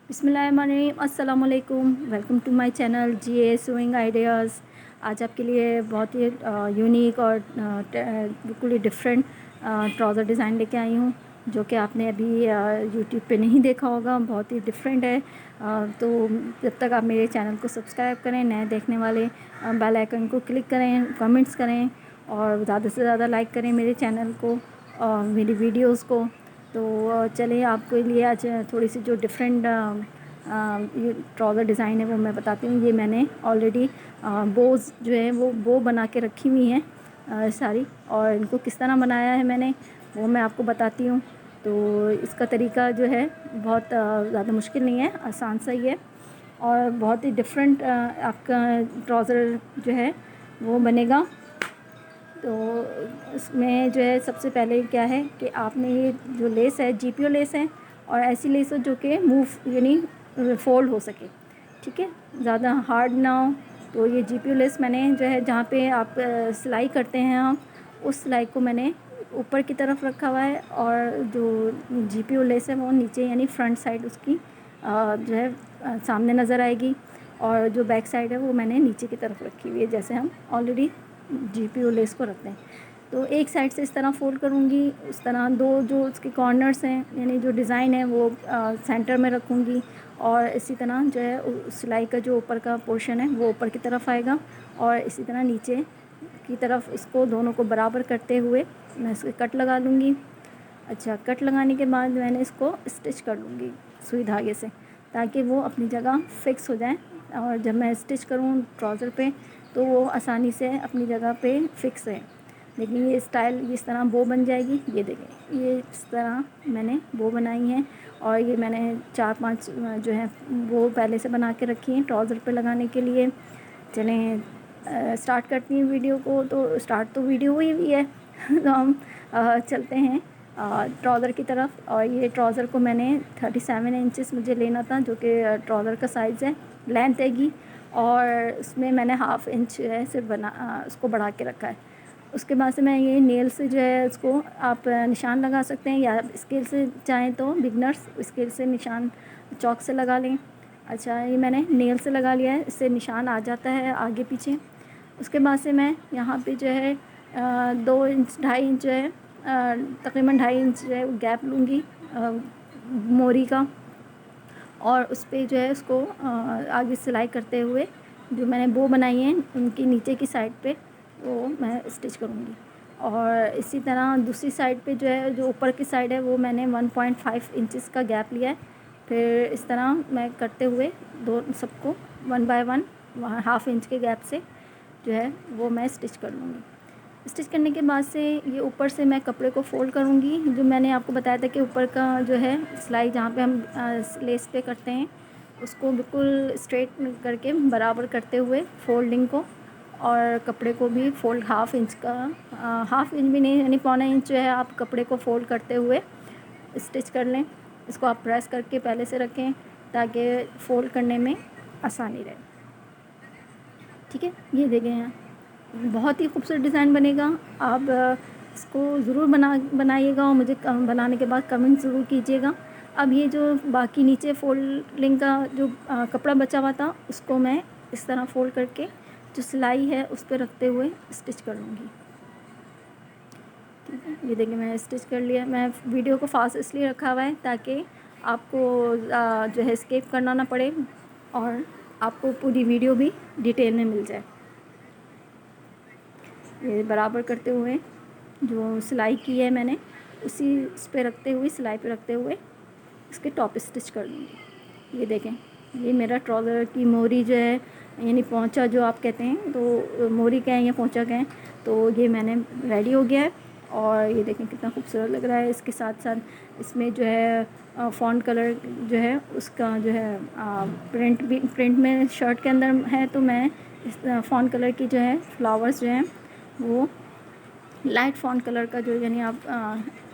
बिस्मिल्लाहिर्रहमानिर्रहीम, अस्सलाम वालेकुम। Welcome to my channel GA swing ideas. आज आपके लिए बहुत ही यूनिक और बिल्कुल ही डिफरेंट ट्राउज़र डिज़ाइन लेके आई हूँ, जो कि आपने अभी यूट्यूब पे नहीं देखा होगा। बहुत ही डिफरेंट है। तो जब तक आप मेरे चैनल को सब्सक्राइब करें, नए देखने वाले बेल आइकन को क्लिक करें, कमेंट्स करें और ज़्यादा से ज़्यादा लाइक करें मेरे चैनल को और मेरी वीडियोज़ को। तो चलिए आपके लिए आज थोड़ी सी जो डिफरेंट ये ट्राउज़र डिज़ाइन है वो मैं बताती हूँ। ये मैंने ऑलरेडी बोज़ जो है वो बो बना के रखी हुई हैं सारी, और इनको किस तरह बनाया है मैंने वो मैं आपको बताती हूँ। तो इसका तरीका जो है बहुत ज़्यादा मुश्किल नहीं है, आसान सा ही है और बहुत ही डिफरेंट आपका ट्राउज़र जो है वो बनेगा। तो इसमें जो है सबसे पहले क्या है कि आपने ये जो लेस है जीपीओ लेस है, और ऐसी लेस हो जो कि मूव यानी फ़ोल्ड हो सके, ठीक है, ज़्यादा हार्ड ना हो। तो ये जीपीओ लेस मैंने जो है जहाँ पे आप सिलाई करते हैं आप उस सिलाई को मैंने ऊपर की तरफ रखा हुआ है, और जो जीपीओ लेस है वो नीचे यानी फ्रंट साइड उसकी जो है सामने नज़र आएगी, और जो बैक साइड है वो मैंने नीचे की तरफ रखी हुई है, जैसे हम ऑलरेडी जीपीओ लेस को रखते हैं। तो एक साइड से इस तरह फ़ोल्ड करूँगी, उस तरह दो जो उसके कॉर्नर्स हैं यानी जो डिज़ाइन है वो सेंटर में रखूँगी, और इसी तरह जो है सिलाई का जो ऊपर का पोर्शन है वो ऊपर की तरफ आएगा, और इसी तरह नीचे की तरफ इसको दोनों को बराबर करते हुए मैं इसके कट लगा लूँगी। अच्छा, कट लगाने के बाद मैंने इसको स्टिच कर लूँगी सुई धागे से, ताकि वो अपनी जगह फ़िक्स हो जाए, और जब मैं स्टिच करूँ ट्राउज़र पे तो वो आसानी से अपनी जगह पे फ़िक्स है। लेकिन ये स्टाइल इस तरह बो बन जाएगी। ये देखें, ये इस तरह मैंने बो बनाई है, और ये मैंने 4-5 जो है वो पहले से बना के रखी हैं ट्राउज़र पे लगाने के लिए। चलें स्टार्ट करती हूँ वीडियो को। तो स्टार्ट तो वीडियो हुई हुई है तो हम चलते हैं ट्राउज़र की तरफ। और ये ट्राउज़र को मैंने 37 इंचेस मुझे लेना था, जो कि ट्राउज़र का साइज़ है, लेंथ हैगी, और उसमें मैंने हाफ़ इंच है सिर्फ उसको बढ़ा के रखा है। उसके बाद से मैं ये नेल से जो है उसको आप निशान लगा सकते हैं, या स्केल से चाहें तो बिगनर्स स्केल से निशान चॉक से लगा लें। अच्छा, ये मैंने नेल से लगा लिया है, इससे निशान आ जाता है आगे पीछे। उसके बाद से मैं यहाँ पे जो है 2 इंच 2.5 इंच जो है तकरीबन 2.5 इंच जो है गैप लूँगी मोरी का, और उस पर जो है उसको आगे सिलाई करते हुए जो मैंने बो बनाई है उनकी नीचे की साइड पे वो मैं स्टिच करूँगी। और इसी तरह दूसरी साइड पे जो है जो ऊपर की साइड है वो मैंने 1.5 इंचेस का गैप लिया है। फिर इस तरह मैं करते हुए दो सबको 1 बाय 1 हाफ़ इंच के गैप से जो है वो मैं स्टिच कर लूँगी। स्टिच करने के बाद से ये ऊपर से मैं कपड़े को फ़ोल्ड करूँगी। जो मैंने आपको बताया था कि ऊपर का जो है सिलाई जहाँ पे हम लेस पे करते हैं उसको बिल्कुल स्ट्रेट करके बराबर करते हुए फ़ोल्डिंग को, और कपड़े को भी फ़ोल्ड हाफ़ इंच का हाफ़ इंच भी नहीं यानी पौना इंच जो है आप कपड़े को फ़ोल्ड करते हुए स्टिच कर लें। इसको आप प्रेस करके पहले से रखें ताकि फ़ोल्ड करने में आसानी रहे, ठीक है। ये देखें यहाँ बहुत ही खूबसूरत डिज़ाइन बनेगा। आप इसको ज़रूर बनाइएगा और मुझे बनाने के बाद कमेंट ज़रूर कीजिएगा। अब ये जो बाकी नीचे फ़ोल्डिंग का जो कपड़ा बचा हुआ था उसको मैं इस तरह फ़ोल्ड करके जो सिलाई है उस पर रखते हुए स्टिच कर लूँगी, ठीक है। ये देखिए मैंने स्टिच कर लिया। मैं वीडियो को फास्ट इसलिए रखा हुआ है ताकि आपको जो है स्किप करना ना पड़े और आपको पूरी वीडियो भी डिटेल में मिल जाए। ये बराबर करते हुए जो सिलाई की है मैंने उसी इस पे रखते हुए सिलाई पे रखते हुए इसके टॉप स्टिच कर लूँगी। ये देखें, ये मेरा ट्राउज़र की मोरी जो है यानी पोंचा जो आप कहते हैं, तो मोरी कहें या पोंचा कहें, तो ये मैंने रेडी हो गया है। और ये देखें कितना खूबसूरत लग रहा है। इसके साथ साथ इसमें जो है फ़ॉन्ट कलर जो है उसका जो है प्रिंट में शर्ट के अंदर है, तो मैं इस फ़ॉन्ट कलर की जो है फ्लावर्स जो हैं वो लाइट फ़ॉन्ट कलर का जो यानी आप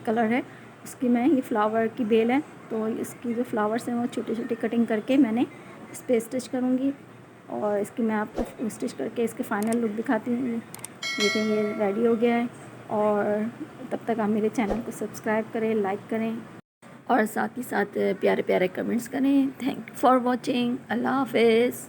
कलर है उसकी मैं ये फ्लावर की बेल है, तो इसकी जो फ्लावर्स हैं वो छोटी छोटी कटिंग करके मैंने इस पर स्टिच करूँगी, और इसकी मैं आपको स्टिच करके इसके फाइनल लुक दिखाती हूँ। लेकिन ये रेडी हो गया है, और तब तक आप मेरे चैनल को सब्सक्राइब करें, लाइक करें। और साथ ही साथ प्यारे प्यारे कमेंट्स करें। Thank you for watching. अल्लाह हाफ़िज़।